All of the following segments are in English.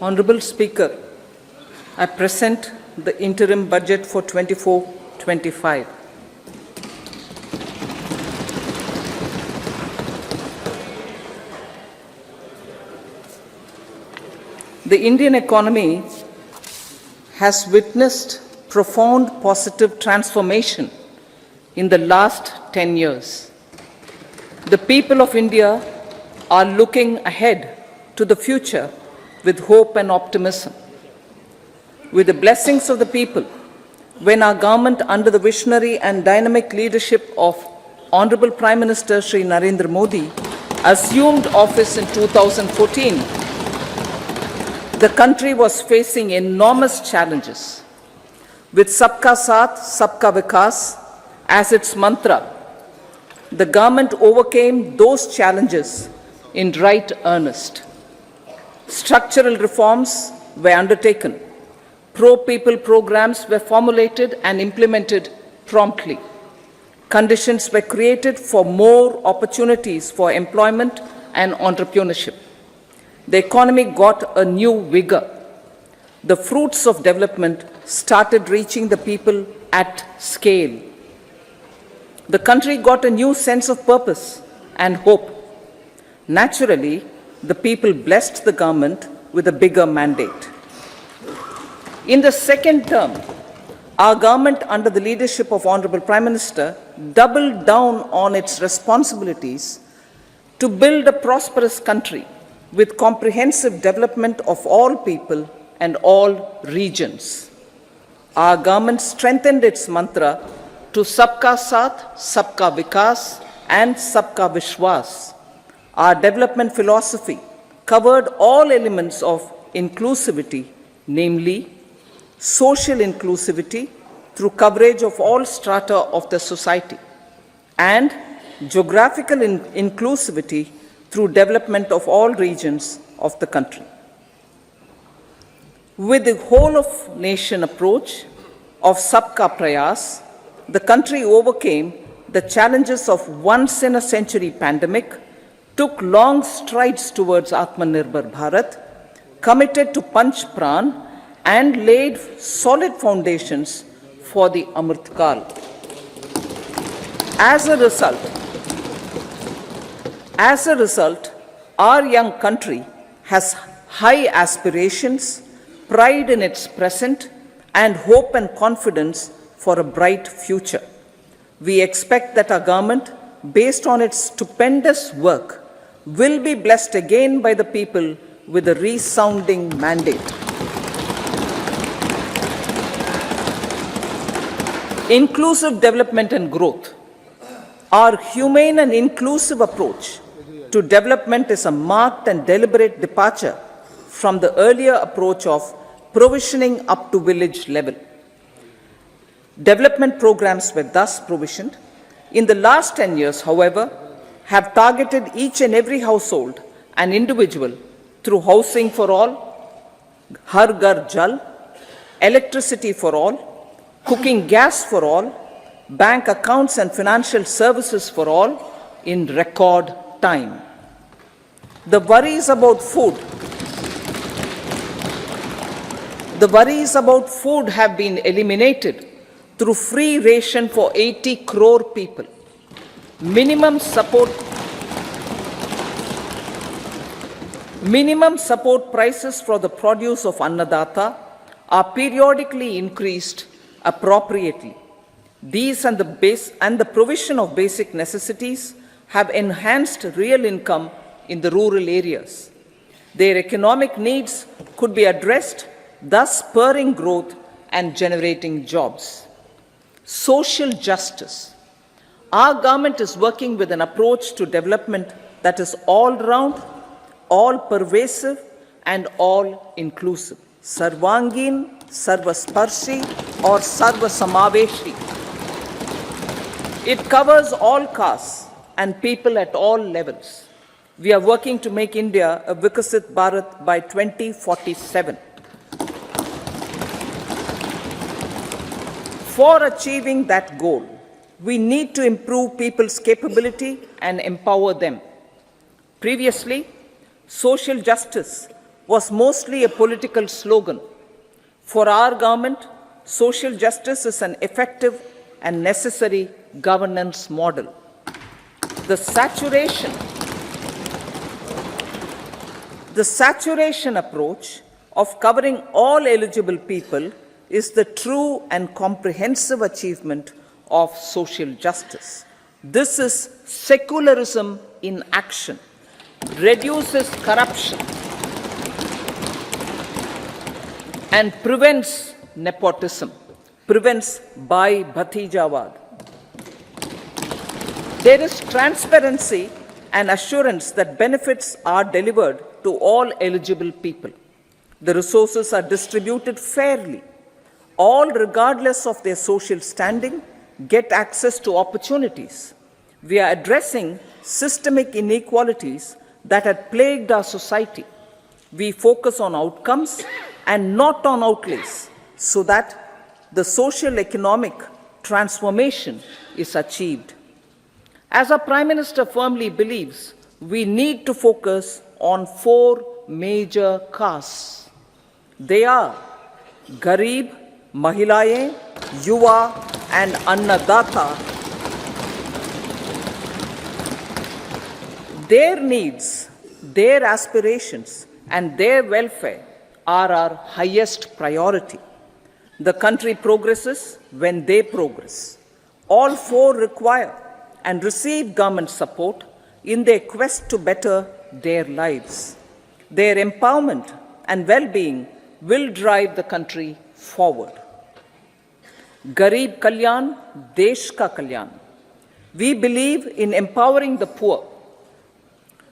Honorable Speaker, I present the interim budget for 24-25. The Indian economy has witnessed profound positive transformation in the last 10 years. The people of India are looking ahead to the future with hope and optimism. With the blessings of the people, when our government, under the visionary and dynamic leadership of Honorable Prime Minister Shri Narendra Modi, assumed office in 2014, the country was facing enormous challenges. With Sabka Saath, Sabka Vikas as its mantra, the government overcame those challenges in right earnest. Structural reforms were undertaken. Pro-people programs were formulated and implemented promptly. Conditions were created for more opportunities for employment and entrepreneurship. The economy got a new vigor. The fruits of development started reaching the people at scale. The country got a new sense of purpose and hope. Naturally, the people blessed the government with a bigger mandate. In the second term, our government, under the leadership of Honorable Prime Minister, doubled down on its responsibilities to build a prosperous country with comprehensive development of all people and all regions. Our government strengthened its mantra to Sabka Saath, Sabka Vikas and Sabka Vishwas. Our development philosophy covered all elements of inclusivity, namely social inclusivity through coverage of all strata of the society, and geographical inclusivity through development of all regions of the country. With the whole of nation approach of Sabka Prayas, the country overcame the challenges of once in a century pandemic, took long strides towards Atmanirbhar Bharat, committed to Panch Pran, and laid solid foundations for the Amrit Kal. As a result, our young country has high aspirations, pride in its present, and hope and confidence for a bright future. We expect that our government, based on its stupendous work, will be blessed again by the people with a resounding mandate. Inclusive development and growth. Our humane and inclusive approach to development is a marked and deliberate departure from the earlier approach of provisioning up to village level. Development programs were thus provisioned. In the last 10 years, however, have targeted each and every household and individual through housing for all, Har Ghar Jal, electricity for all, cooking gas for all, bank accounts and financial services for all in record time. The worries about food have been eliminated through free ration for 80 crore people. Minimum support prices for the produce of Annadata are periodically increased appropriately. These and the provision of basic necessities have enhanced real income in the rural areas. Their economic needs could be addressed, thus spurring growth and generating jobs. Social justice. Our government is working with an approach to development that is all-round, all-pervasive, and all-inclusive. Sarvangin, Sarvasparshi, or Sarvasamaveshi. It covers all castes and people at all levels. We are working to make India a Vikasit Bharat by 2047. For achieving that goal, we need to improve people's capability and empower them. Previously, social justice was mostly a political slogan. For our government, social justice is an effective and necessary governance model. The saturation approach of covering all eligible people is the true and comprehensive achievement of social justice. This is secularism in action, reduces corruption, and prevents nepotism, prevents Bhai Bhatijawad. There is transparency and assurance that benefits are delivered to all eligible people. The resources are distributed fairly. All, regardless of their social standing, get access to opportunities. We are addressing systemic inequalities that had plagued our society. We focus on outcomes and not on outlays, so that the social economic transformation is achieved. As our Prime Minister firmly believes, we need to focus on 4 major castes. They are Garib, Mahilayein, Yuva, and Annadata. Their needs, their aspirations, and their welfare are our highest priority. The country progresses when they progress. All 4 require and receive government support in their quest to better their lives. Their empowerment and well-being will drive the country forward. Garib Kalyan, Desh Ka Kalyan. We believe in empowering the poor.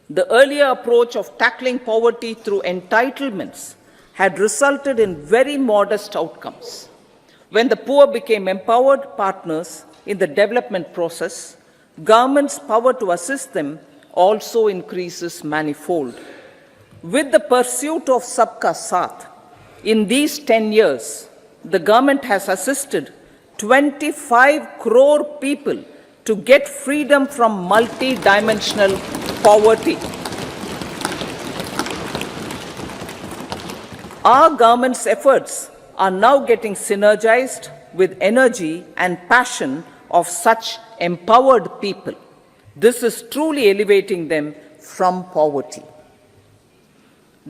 The earlier approach of tackling poverty through entitlements had resulted in very modest outcomes. When the poor became empowered partners in the development process, government's power to assist them also increases manifold. With the pursuit of Sabka Saath, in these 10 years, the government has assisted 25 crore people to get freedom from multi-dimensional poverty. Our government's efforts are now getting synergized with energy and passion of such empowered people. This is truly elevating them from poverty.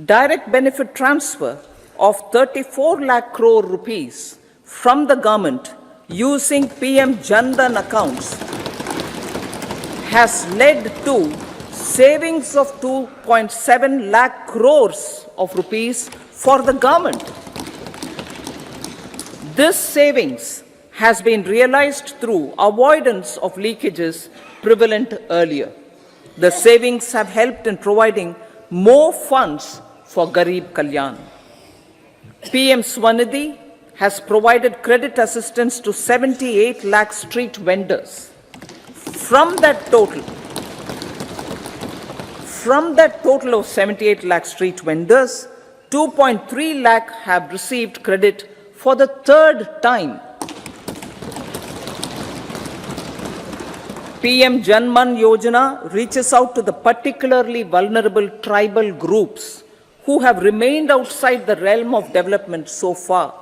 Direct benefit transfer of 34 lakh crore rupees from the government using PM Jan Dhan accounts has led to savings of 2.7 lakh crores of rupees for the government. This savings has been realized through avoidance of leakages prevalent earlier. The savings have helped in providing more funds for Garib Kalyan. PM Swanidhi has provided credit assistance to 78 lakh street vendors. From that total of 78 lakh street vendors, 2.3 lakh have received credit for the 3rd time. PM Janman Yojana reaches out to the particularly vulnerable tribal groups who have remained outside the realm of development so far.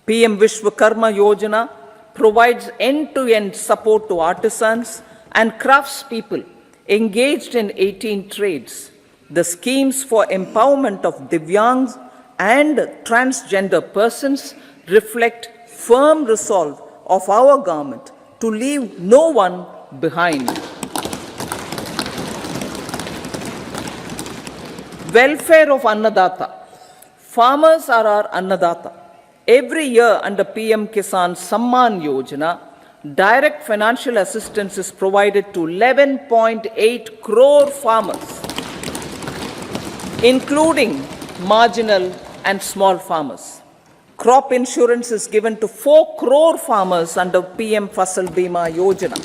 PM Vishwakarma Yojana provides end-to-end support to artisans and craftspeople engaged in 18 trades. The schemes for empowerment of Divyangs and transgender persons reflect firm resolve of our government to leave no one behind. Welfare of Annadata. Farmers are our Annadata. Every year under PM Kisan Samman Yojana, direct financial assistance is provided to 11.8 crore farmers, including marginal and small farmers. Crop insurance is given to 4 crore farmers under PM Fasal Bima Yojana.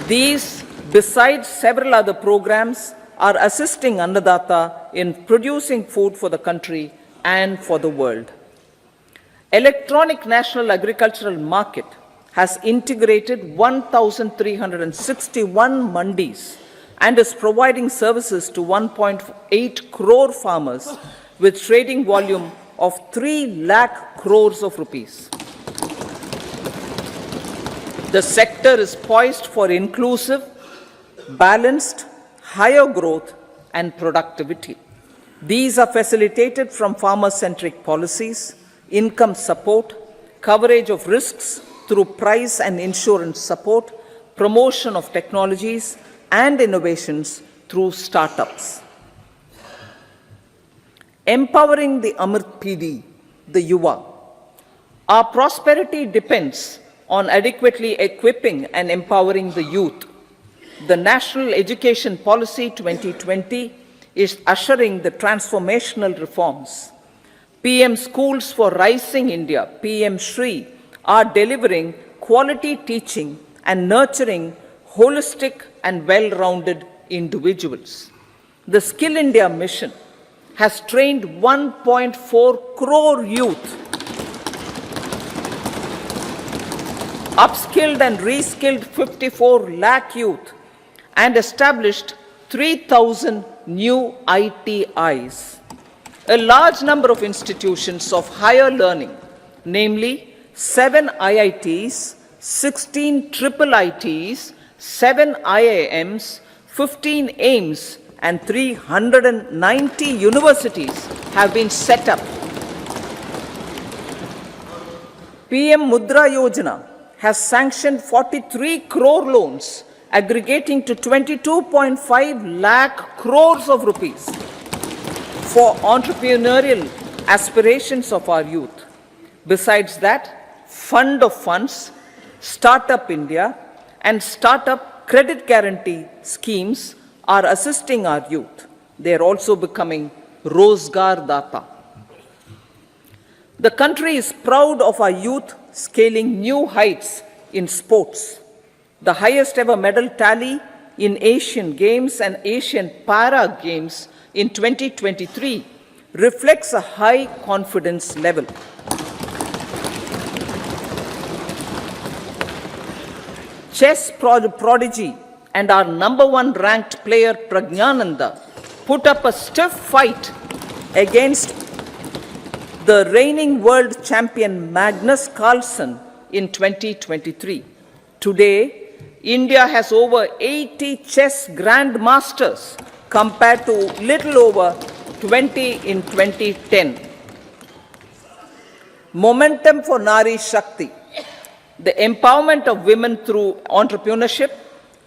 These, besides several other programs, are assisting Annadata in producing food for the country and for the world. Electronic National Agricultural Market has integrated 1,361 mandis and is providing services to 1.8 crore farmers with trading volume of 3 lakh crores of rupees. The sector is poised for inclusive, balanced, higher growth and productivity. These are facilitated from farmer-centric policies, income support, coverage of risks through price and insurance support, promotion of technologies and innovations through startups. Empowering the Amrit PD, the Yuva. Our prosperity depends on adequately equipping and empowering the youth. The National Education Policy 2020 is ushering the transformational reforms. PM Schools for Rising India, PM Shri, are delivering quality teaching and nurturing holistic and well-rounded individuals. The Skill India mission has trained 1.4 crore youth, upskilled and reskilled 54 lakh youth, and established 3,000 new ITIs. A large number of institutions of higher learning, namely 7 IITs, 16 triple ITs, 7 IIMs, 15 AIMS, and 390 universities have been set up. PM Mudra Yojana has sanctioned 43 crore loans aggregating to 22.5 lakh crores of rupees for entrepreneurial aspirations of our youth. Besides that, Fund of Funds, Startup India, and Startup Credit Guarantee schemes are assisting our youth. They are also becoming Rozgar Data. The country is proud of our youth scaling new heights in sports. The highest ever medal tally in Asian Games and Asian Para Games in 2023 reflects a high confidence level. Chess prodigy and our #1 ranked player Pragnananda put up a stiff fight against the reigning world champion Magnus Carlsen in 2023. Today, India has over 80 chess grandmasters compared to little over 20 in 2010. Momentum for Nari Shakti. The empowerment of women through entrepreneurship,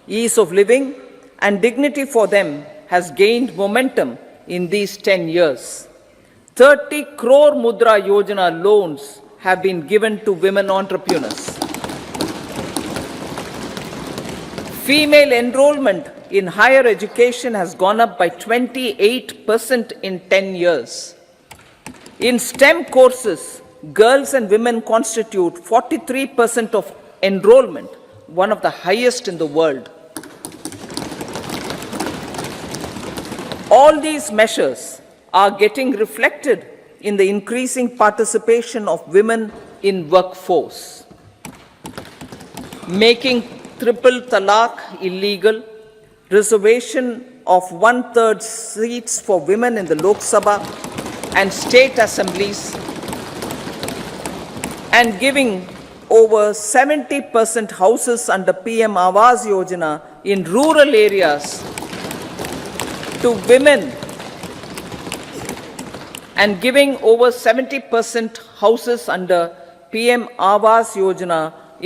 ease of living, and dignity for them has gained momentum in these 10 years. 30 crore Mudra Yojana loans have been given to women entrepreneurs. Female enrollment in higher education has gone up by 28% in 10 years. In STEM courses, girls and women constitute 43% of enrollment, one of the highest in the world. All these measures are getting reflected in the increasing participation of women in workforce. Making triple talaq illegal, reservation of 1/3 seats for women in the Lok Sabha and state assemblies, and giving over 70% houses under PM Awas Yojana in rural areas to women, and giving over 70% houses under PM Awas Yojana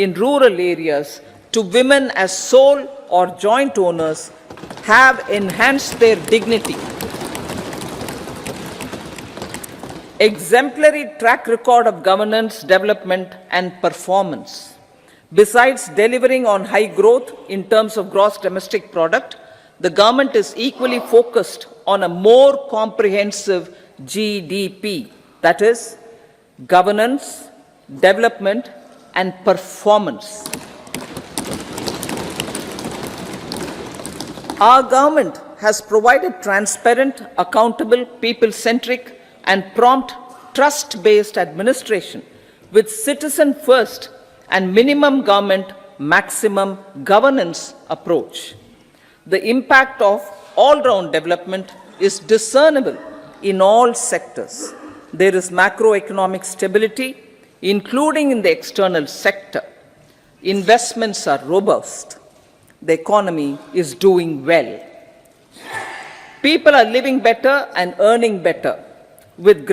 in rural areas to women as sole or joint owners have enhanced their dignity. Exemplary track record of governance, development, and performance. Besides delivering on high growth in terms of gross domestic product, the government is equally focused on a more comprehensive GDP, that is, governance, development, and performance. Our government has provided transparent, accountable, people-centric, and prompt, trust-based administration with citizen first and minimum government, maximum governance approach. The impact of all-round development is discernible in all sectors. There is macroeconomic stability, including in the external sector. Investments are robust. The economy is doing well. People are living better and earning better, with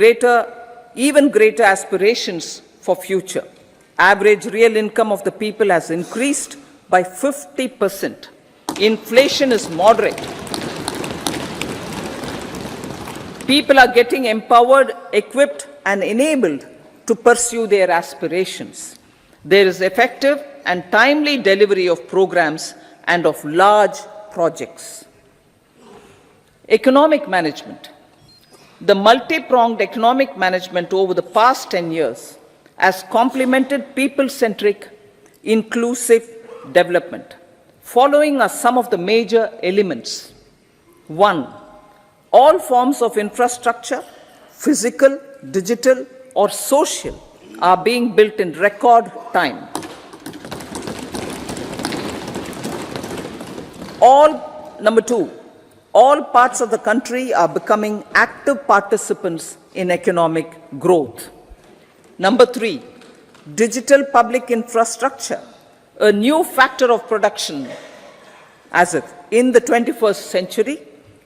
even greater aspirations for future. Average real income of the people has increased by 50%. Inflation is moderate. People are getting empowered, equipped, and enabled to pursue their aspirations. There is effective and timely delivery of programs and of large projects. Economic management. The multi-pronged economic management over the past 10 years has complemented people-centric, inclusive development. Following are some of the major elements. 1. All forms of infrastructure, physical, digital, or social, are being built in record time. Number 2, all parts of the country are becoming active participants in economic growth. Number 3, digital public infrastructure, a new factor of production as if in the 21st century,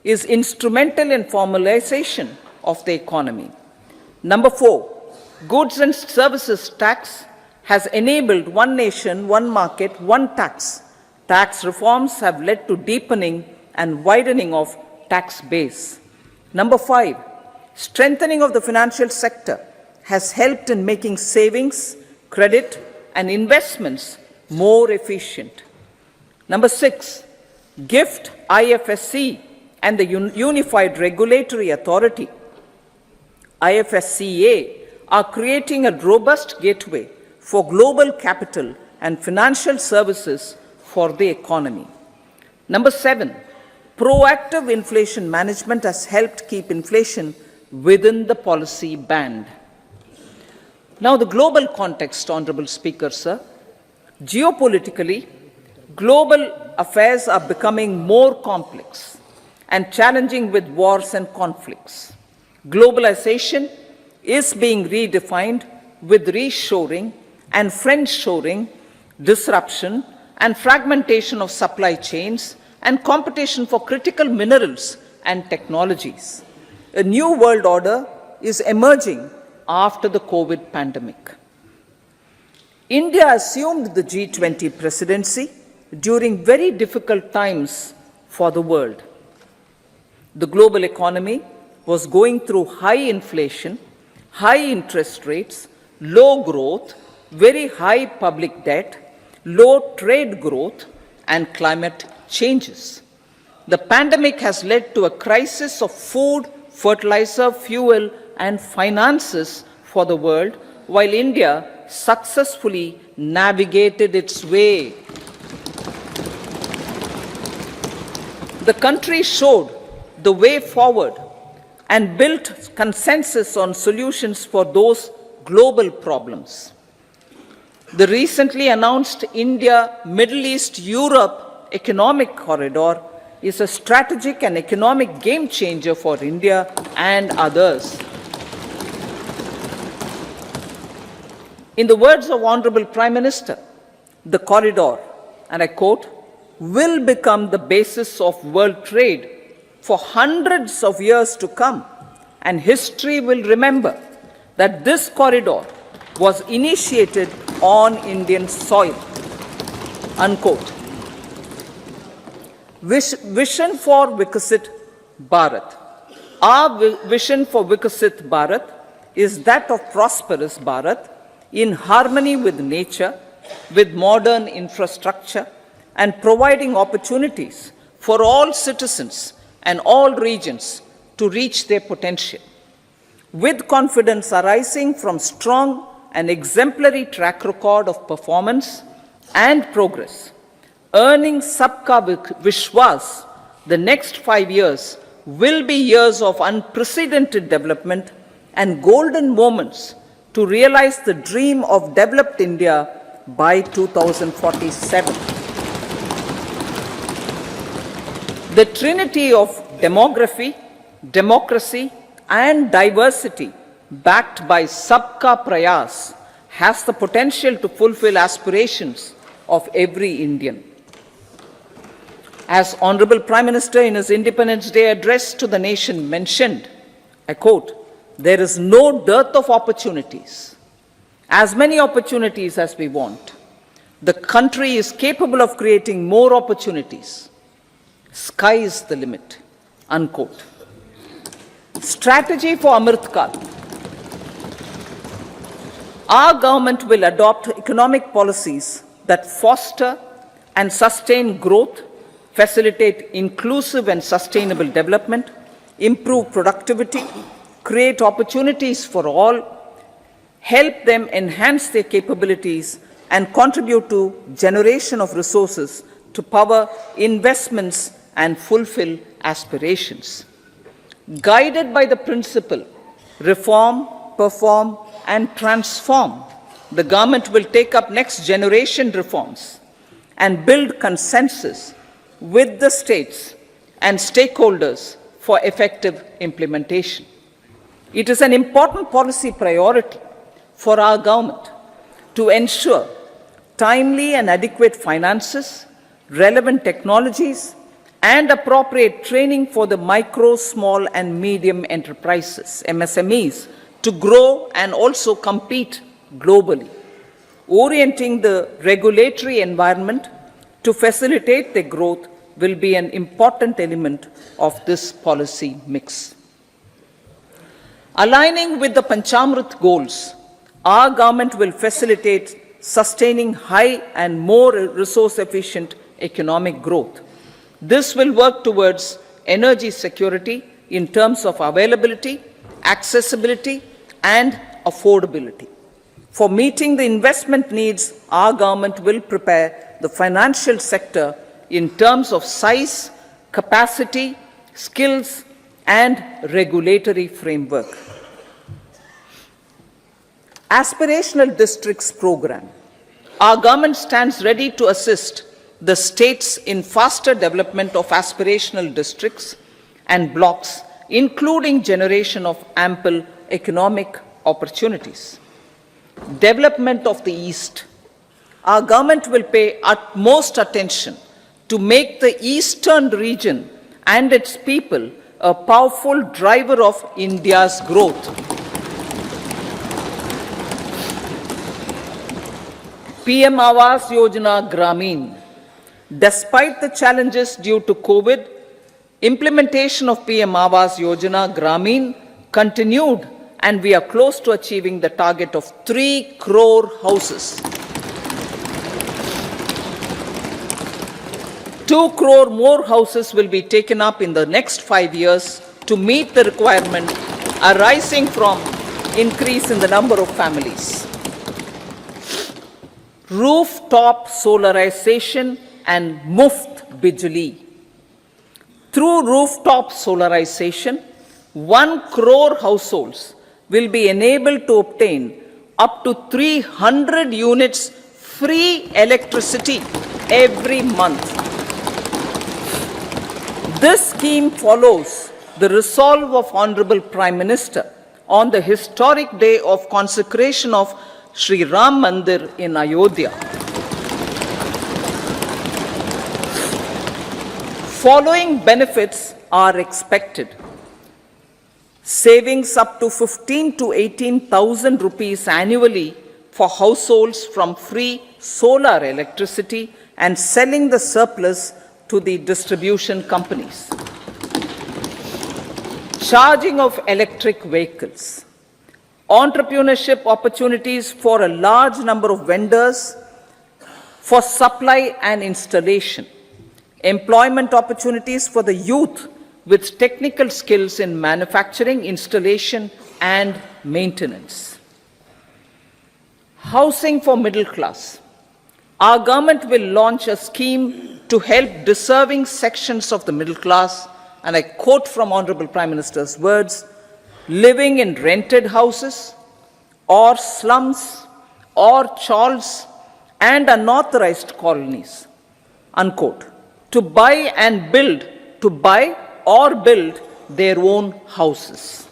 is instrumental in formalization of the economy. Number 4, goods and services tax has enabled one nation, one market, one tax. Tax reforms have led to deepening and widening of tax base. Number 5, strengthening of the financial sector has helped in making savings, credit, and investments more efficient. Number 6, GIFT, IFSC, and the Unified Regulatory Authority, IFSCA, are creating a robust gateway for global capital and financial services for the economy. Number 7, proactive inflation management has helped keep inflation within the policy band. Now, the global context, Honorable Speaker, sir. Geopolitically, global affairs are becoming more complex and challenging with wars and conflicts. Globalization is being redefined with reshoring and friendshoring, disruption and fragmentation of supply chains, and competition for critical minerals and technologies. A new world order is emerging after the COVID pandemic. India assumed the G20 presidency during very difficult times for the world. The global economy was going through high inflation, high interest rates, low growth, very high public debt, low trade growth, and climate changes. The pandemic has led to a crisis of food, fertilizer, fuel, and finances for the world, while India successfully navigated its way. The country showed the way forward and built consensus on solutions for those global problems. The recently announced India-Middle East-Europe economic corridor is a strategic and economic game changer for India and others. In the words of Honorable Prime Minister, the corridor, and I quote, will become the basis of world trade for hundreds of years to come, and history will remember that this corridor was initiated on Indian soil, unquote. Vision for Vikasit Bharat. Our vision for Vikasit Bharat is that of prosperous Bharat in harmony with nature, with modern infrastructure, and providing opportunities for all citizens and all regions to reach their potential. With confidence arising from strong and exemplary track record of performance and progress, earning Sabka Vishwas, the next 5 years will be years of unprecedented development and golden moments to realize the dream of developed India by 2047. The trinity of demography, democracy, and diversity, backed by Sabka Prayas, has the potential to fulfill aspirations of every Indian. As Honorable Prime Minister in his Independence Day address to the nation mentioned, I quote, "There is no dearth of opportunities, as many opportunities as we want. The country is capable of creating more opportunities. Sky is the limit," unquote. Strategy for Amrit Kal. Our government will adopt economic policies that foster and sustain growth, facilitate inclusive and sustainable development, improve productivity, create opportunities for all, help them enhance their capabilities, and contribute to generation of resources to power investments and fulfill aspirations. Guided by the principle, reform, perform, and transform, the government will take up next generation reforms and build consensus with the states and stakeholders for effective implementation. It is an important policy priority for our government to ensure timely and adequate finances, relevant technologies, and appropriate training for the micro, small, and medium enterprises, MSMEs, to grow and also compete globally. Orienting the regulatory environment to facilitate their growth will be an important element of this policy mix. Aligning with the Panchamrit goals, our government will facilitate sustaining high and more resource-efficient economic growth. This will work towards energy security in terms of availability, accessibility, and affordability. For meeting the investment needs, our government will prepare the financial sector in terms of size, capacity, skills, and regulatory framework. Aspirational Districts Program. Our government stands ready to assist the states in faster development of aspirational districts and blocks, including generation of ample economic opportunities. Development of the East. Our government will pay utmost attention to make the eastern region and its people a powerful driver of India's growth. PM Awas Yojana Gramin. Despite the challenges due to COVID, implementation of PM Awas Yojana Gramin continued, and we are close to achieving the target of 3 crore houses. 2 crore more houses will be taken up in the next 5 years to meet the requirement arising from increase in the number of families. Rooftop solarization and Muft Bijli. Through rooftop solarization, 1 crore households will be enabled to obtain up to 300 units free electricity every month. This scheme follows the resolve of Honorable Prime Minister on the historic day of consecration of Sri Ram Mandir in Ayodhya. Following benefits are expected. Savings up to 15 to 18,000 rupees annually for households from free solar electricity and selling the surplus to the distribution companies. Charging of electric vehicles. Entrepreneurship opportunities for a large number of vendors for supply and installation. Employment opportunities for the youth with technical skills in manufacturing, installation, and maintenance. Housing for middle class. Our government will launch a scheme to help deserving sections of the middle class, and I quote from Honorable Prime Minister's words, living in rented houses or slums or chawls and unauthorized colonies, unquote, to buy and build to buy or build their own houses.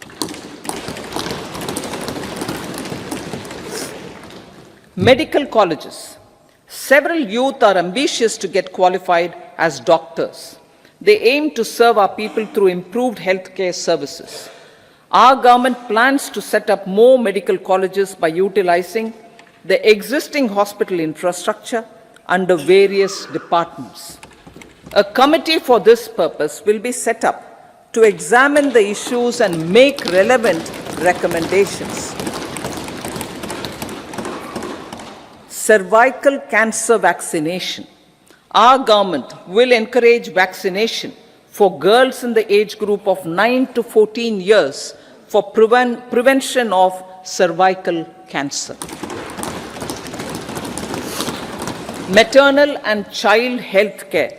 Medical colleges. Several youth are ambitious to get qualified as doctors. They aim to serve our people through improved healthcare services. Our government plans to set up more medical colleges by utilizing the existing hospital infrastructure under various departments. A committee for this purpose will be set up to examine the issues and make relevant recommendations. Cervical cancer vaccination. Our government will encourage vaccination for girls in the age group of 9 to 14 years for prevention of cervical cancer. Maternal and child health care.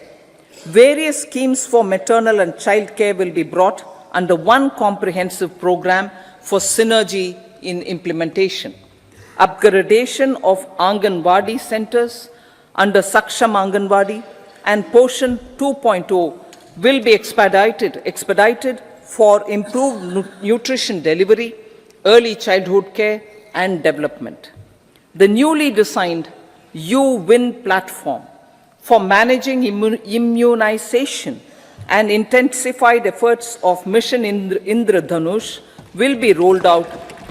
Various schemes for maternal and child care will be brought under one comprehensive program for synergy in implementation. Upgradation of Anganwadi centers under Saksham Anganwadi and Poshan 2.0 will be expedited for improved nutrition delivery, early childhood care and development. The newly designed U-Win platform for managing immunization and intensified efforts of Mission Indradhanush will be rolled out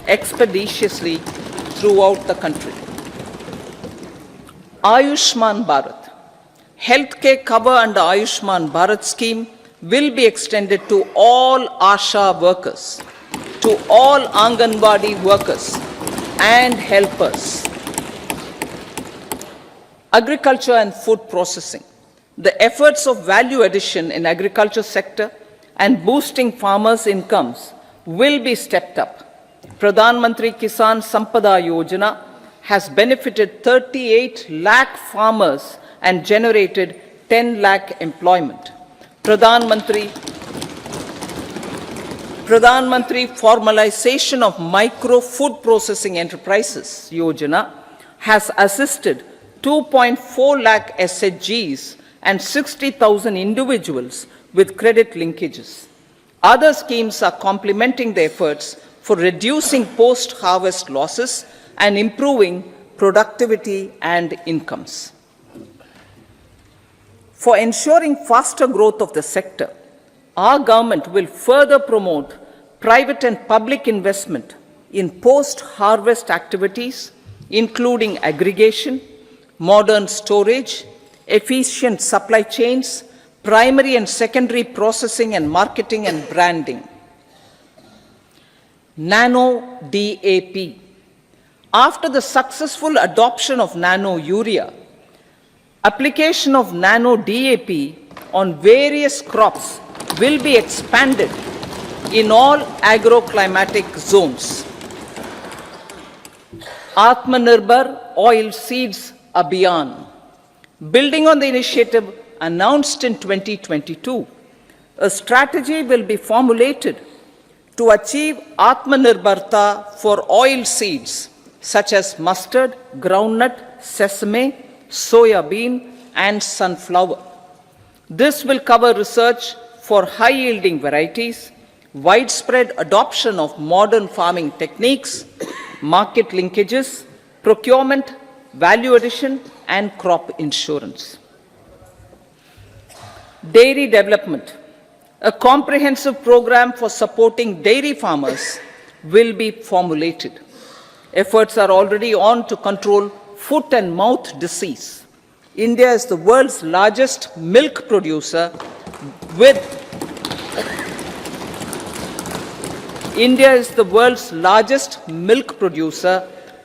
expeditiously throughout the country. Ayushman Bharat. Healthcare cover under Ayushman Bharat scheme will be extended to all ASHA workers, to all Anganwadi workers and helpers. Agriculture and food processing. The efforts of value addition in agriculture sector and boosting farmers' incomes will be stepped up. Pradhan Mantri Kisan Sampada Yojana has benefited 38 lakh farmers and generated 10 lakh employment. Pradhan Mantri Formalization of Micro Food Processing Enterprises Yojana has assisted 2.4 lakh SHGs and 60,000 individuals with credit linkages. Other schemes are complementing the efforts for reducing post-harvest losses and improving productivity and incomes. For ensuring faster growth of the sector, our government will further promote private and public investment in post-harvest activities, including aggregation, modern storage, efficient supply chains, primary and secondary processing and marketing and branding. Nano DAP. After the successful adoption of nano urea, application of nano DAP on various crops will be expanded in all agroclimatic zones. Atmanirbhar Oil Seeds Abhiyan. Building on the initiative announced in 2022, a strategy will be formulated to achieve Atmanirbharta for oil seeds such as mustard, groundnut, sesame, soya bean, and sunflower. This will cover research for high-yielding varieties, widespread adoption of modern farming techniques, market linkages, procurement, value addition, and crop insurance. Dairy development. A comprehensive program for supporting dairy farmers will be formulated. Efforts are already on to control foot and mouth disease. India is the world's largest milk producer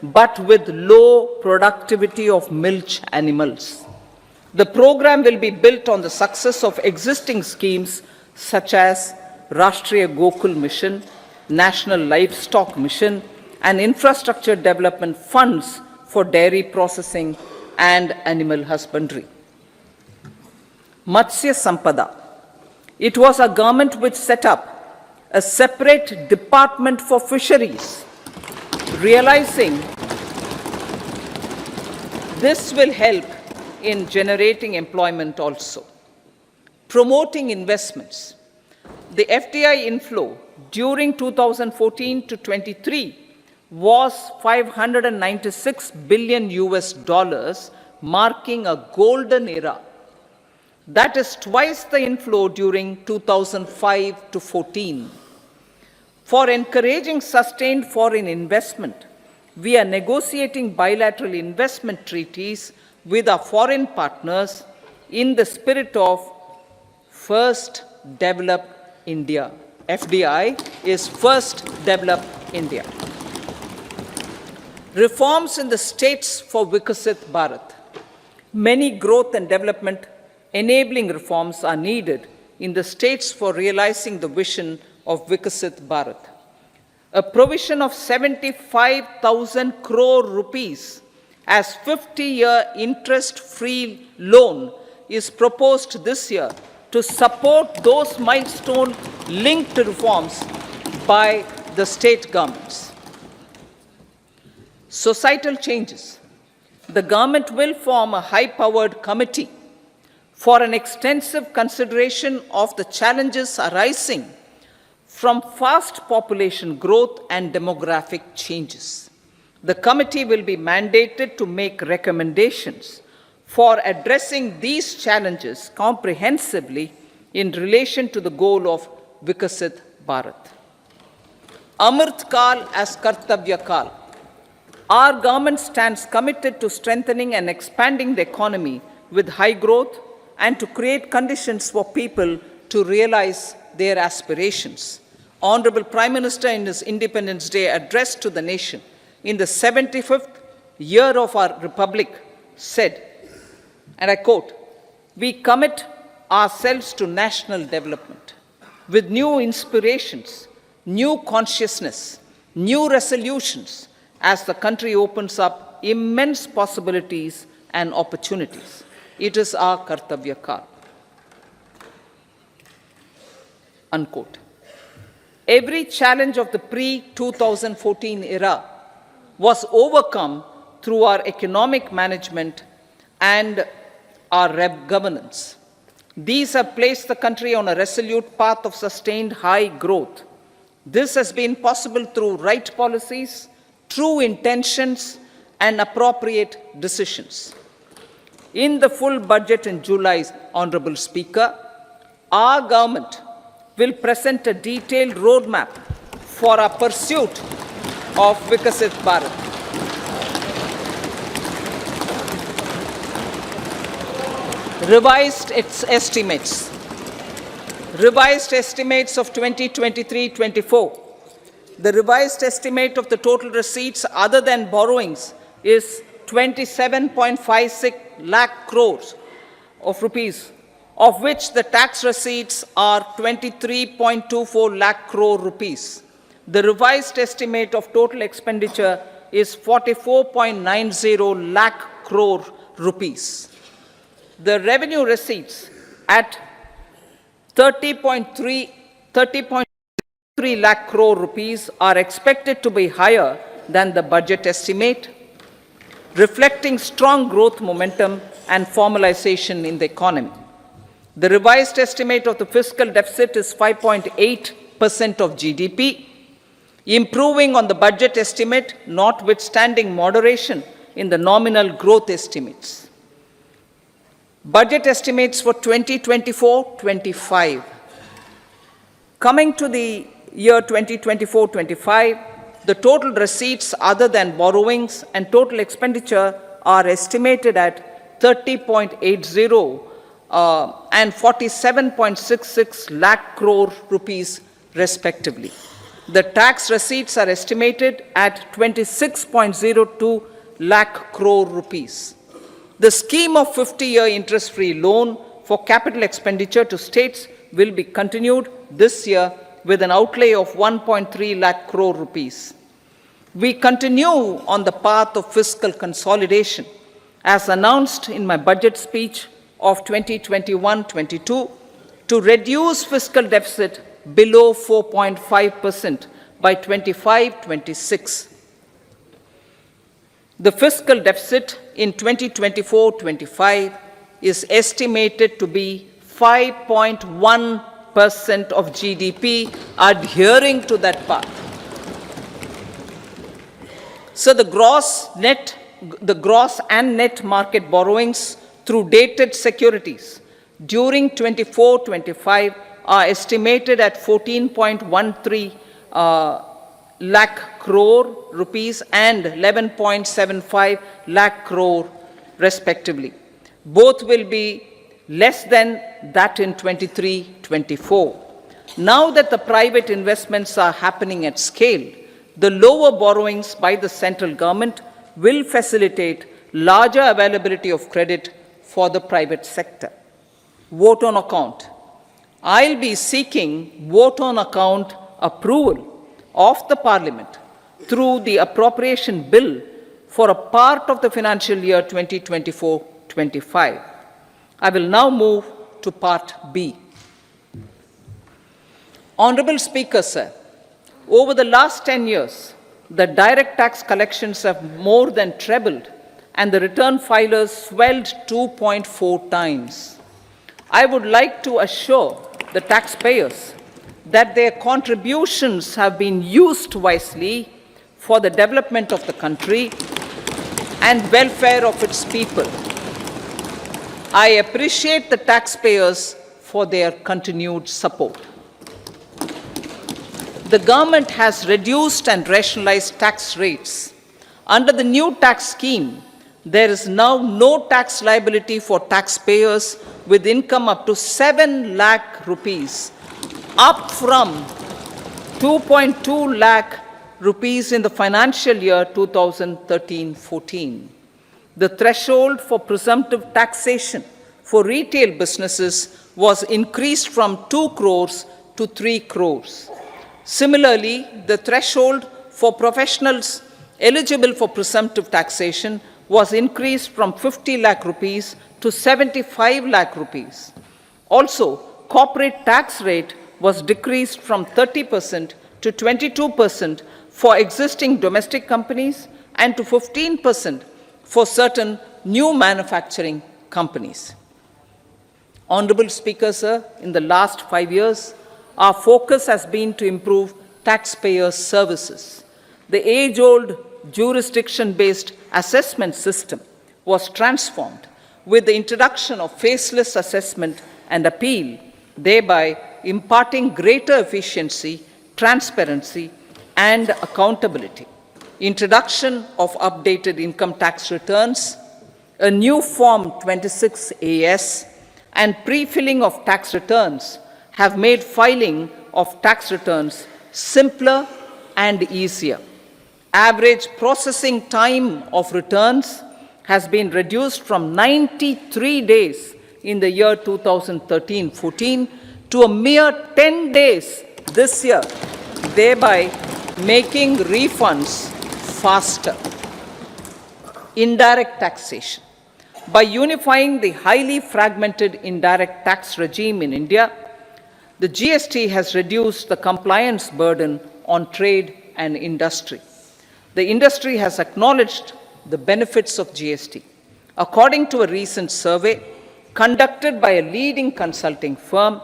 but with low productivity of milch animals. The program will be built on the success of existing schemes such as Rashtriya Gokul Mission, National Livestock Mission, and infrastructure development funds for dairy processing and animal husbandry. Matsya Sampada. It was our government which set up a separate department for fisheries, realizing this will help in generating employment also. promoting investments. The FDI inflow during 2014 to 23 was 596 billion US dollars, marking a golden era. That is twice the inflow during 2005 to 14. For encouraging sustained foreign investment, we are negotiating bilateral investment treaties with our foreign partners in the spirit of First Develop India. FDI is First Develop India. Reforms in the states for Vikasit Bharat. Many growth and development enabling reforms are needed in the states for realizing the vision of Vikasit Bharat. A provision of 75,000 crore rupees as 50-year interest-free loan is proposed this year to support those milestone-linked reforms by the state governments. Societal changes. The government will form a high-powered committee for an extensive consideration of the challenges arising from fast population growth and demographic changes. The committee will be mandated to make recommendations for addressing these challenges comprehensively in relation to the goal of Vikasit Bharat. Amrit Kal as Kartavya Kal. Our government stands committed to strengthening and expanding the economy with high growth and to create conditions for people to realize their aspirations. Honorable Prime Minister, in his Independence Day address to the nation in the 75th year of our Republic, said, and I quote, "We commit ourselves to national development with new inspirations, new consciousness, new resolutions as the country opens up immense possibilities and opportunities. It is our Kartavya Kal." Unquote. Every challenge of the pre-2014 era was overcome through our economic management and our governance. These have placed the country on a resolute path of sustained high growth. This has been possible through right policies, true intentions, and appropriate decisions. In the full budget in July, Honorable Speaker, our government will present a detailed roadmap for our pursuit of Vikasit Bharat. Revised estimates. Revised estimates of 2023-24. The revised estimate of the total receipts other than borrowings is 27.56 lakh crores of rupees, of which the tax receipts are 23.24 lakh crore rupees. The revised estimate of total expenditure is 44.90 lakh crore rupees. The revenue receipts at 30.3 lakh crore rupees are expected to be higher than the budget estimate, reflecting strong growth momentum and formalization in the economy. The revised estimate of the fiscal deficit is 5.8% of GDP, improving on the budget estimate, notwithstanding moderation in the nominal growth estimates. Budget estimates for 2024-25. Coming to the year 2024-25, the total receipts other than borrowings and total expenditure are estimated at 30.80 and 47.66 lakh crore rupees respectively. The tax receipts are estimated at 26.02 lakh crore rupees. The scheme of 50-year interest-free loan for capital expenditure to states will be continued this year with an outlay of 1.3 lakh crore rupees. We continue on the path of fiscal consolidation, as announced in my budget speech of 2021-22, to reduce fiscal deficit below 4.5% by 25-26. The fiscal deficit in 2024-25 is estimated to be 5.1% of GDP adhering to that path. So the gross and net market borrowings through dated securities during 24-25 are estimated at 14.13 lakh crore rupees and 11.75 lakh crore respectively. Both will be less than that in 23-24. Now that the private investments are happening at scale, the lower borrowings by the central government will facilitate larger availability of credit for the private sector. Vote on account. I'll be seeking vote on account approval of the Parliament through the appropriation bill for a part of the financial year 2024-25. I will now move to part B. Honorable Speaker, sir, over the last 10 years, the direct tax collections have more than trebled and the return filers swelled 2.4 times. I would like to assure the taxpayers that their contributions have been used wisely for the development of the country and welfare of its people. I appreciate the taxpayers for their continued support. The government has reduced and rationalized tax rates. Under the new tax scheme, there is now no tax liability for taxpayers with income up to 7 lakh rupees, up from 2.2 lakh rupees in the financial year 2013-14. The threshold for presumptive taxation for retail businesses was increased from 2 crores to 3 crores. Similarly, the threshold for professionals eligible for presumptive taxation was increased from 50 lakh rupees to 75 lakh rupees. Also, corporate tax rate was decreased from 30% to 22% for existing domestic companies and to 15% for certain new manufacturing companies. Honorable Speaker, sir, in the last 5 years, our focus has been to improve taxpayer services. The age-old jurisdiction-based assessment system was transformed with the introduction of faceless assessment and appeal, thereby imparting greater efficiency, transparency, and accountability. Introduction of updated income tax returns, a new Form 26AS, and pre-filling of tax returns have made filing of tax returns simpler and easier. Average processing time of returns has been reduced from 93 days in the year 2013-14 to a mere 10 days this year, thereby making refunds faster. Indirect taxation. By unifying the highly fragmented indirect tax regime in India, the GST has reduced the compliance burden on trade and industry. The industry has acknowledged the benefits of GST. According to a recent survey conducted by a leading consulting firm,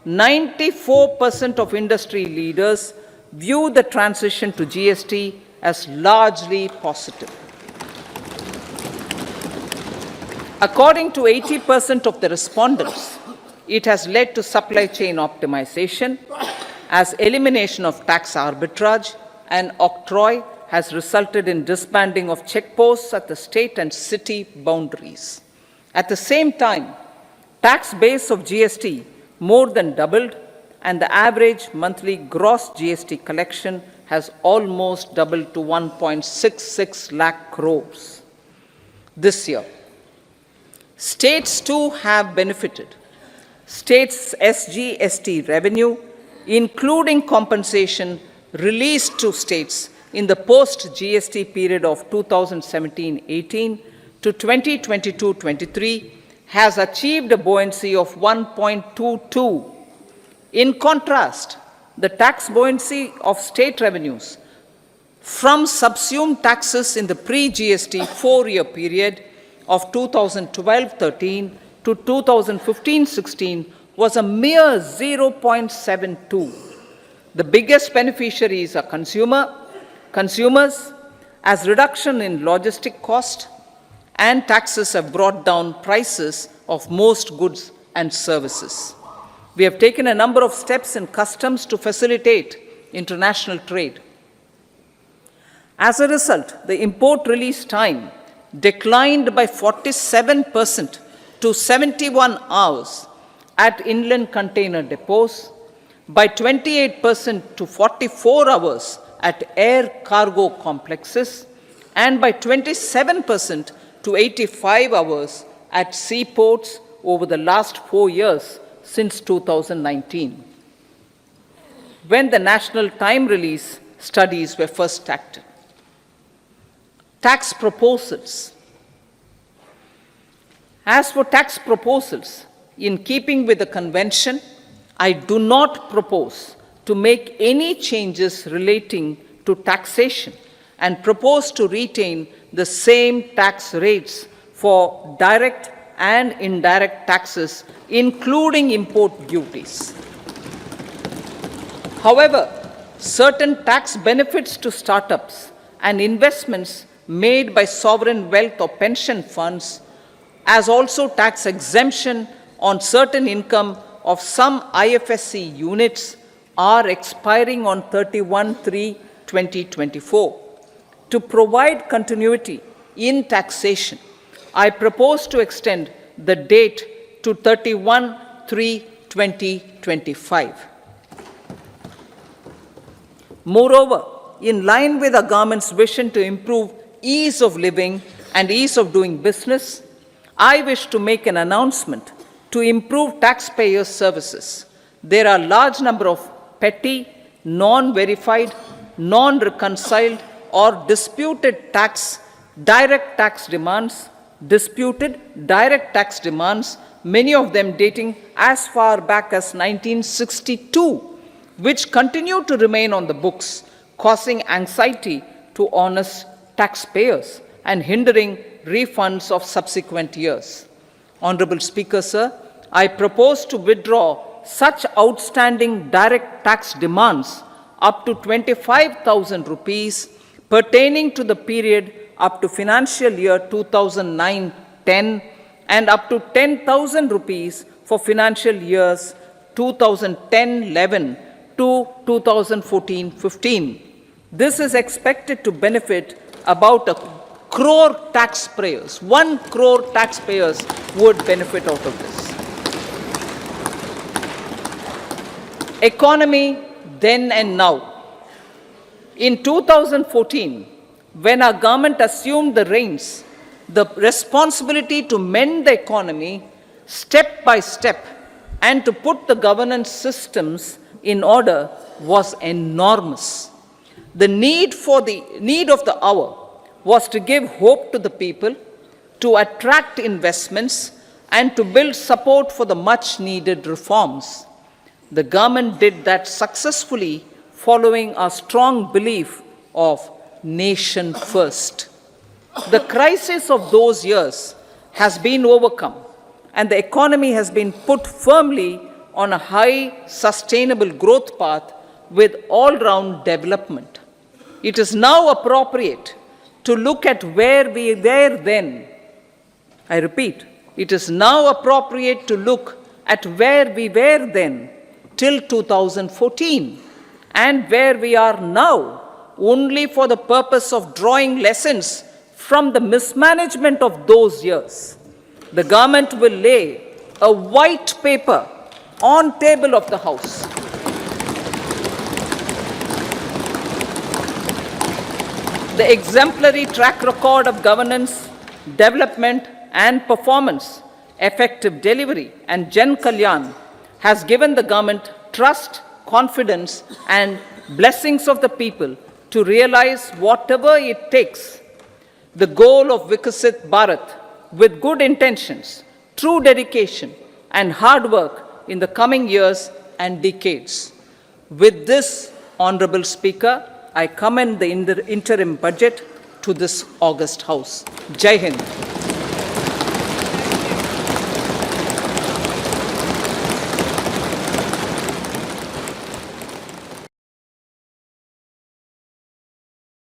94% of industry leaders view the transition to GST as largely positive. According to 80% of the respondents, it has led to supply chain optimization, as elimination of tax arbitrage and octroi has resulted in disbanding of checkposts at the state and city boundaries. At the same time, tax base of GST more than doubled, and the average monthly gross GST collection has almost doubled to 1.66 lakh crores this year. States too have benefited. States' SGST revenue, including compensation released to states in the post-GST period of 2017-18 to 2022-23, has achieved a buoyancy of 1.22. In contrast, the tax buoyancy of state revenues from subsumed taxes in the pre-GST 4-year period of 2012-13 to 2015-16 was a mere 0.72. The biggest beneficiaries are consumers, as reduction in logistic cost and taxes have brought down prices of most goods and services. We have taken a number of steps in customs to facilitate international trade. As a result, the import release time declined by 47% to 71 hours at inland container depots, by 28% to 44 hours at air cargo complexes, and by 27% to 85 hours at seaports over the last 4 years since 2019, when the national time release studies were first started. Tax proposals. As for tax proposals, in keeping with the convention, I do not propose to make any changes relating to taxation and propose to retain the same tax rates for direct and indirect taxes, including import duties. However, certain tax benefits to startups and investments made by sovereign wealth or pension funds, as also tax exemption on certain income of some IFSC units, are expiring on 31/3/2024. To provide continuity in taxation, I propose to extend the date to 31/3/2025. Moreover, in line with our government's vision to improve ease of living and ease of doing business, I wish to make an announcement to improve taxpayers' services. There are a large number of petty, non-verified, non-reconciled, or disputed direct tax demands, many of them dating as far back as 1962, which continue to remain on the books, causing anxiety to honest taxpayers and hindering refunds of subsequent years. Honorable Speaker, sir, I propose to withdraw such outstanding direct tax demands up to 25,000 rupees pertaining to the period up to financial year 2009-10 and up to 10,000 rupees for financial years 2010-11 to 2014-15. This is expected to benefit about 1 crore taxpayers. 1 crore taxpayers would benefit out of this. Economy then and now. In 2014, when our government assumed the reins, the responsibility to mend the economy step by step and to put the governance systems in order was enormous. The need of the hour was to give hope to the people, to attract investments, and to build support for the much-needed reforms. The government did that successfully, following our strong belief of nation first. The crisis of those years has been overcome, and the economy has been put firmly on a high, sustainable growth path with all-round development. It is now appropriate to look at where we were then. I repeat, it is now appropriate to look at where we were then till 2014 and where we are now, only for the purpose of drawing lessons from the mismanagement of those years. The government will lay a white paper on table of the House. The exemplary track record of governance, development and performance, effective delivery and Jan Kalyan has given the government trust, confidence and blessings of the people to realize whatever it takes, the goal of Vikasit Bharat, with good intentions, true dedication and hard work in the coming years and decades. With this, Honorable Speaker, I commend the interim budget to this august House. Jai Hind.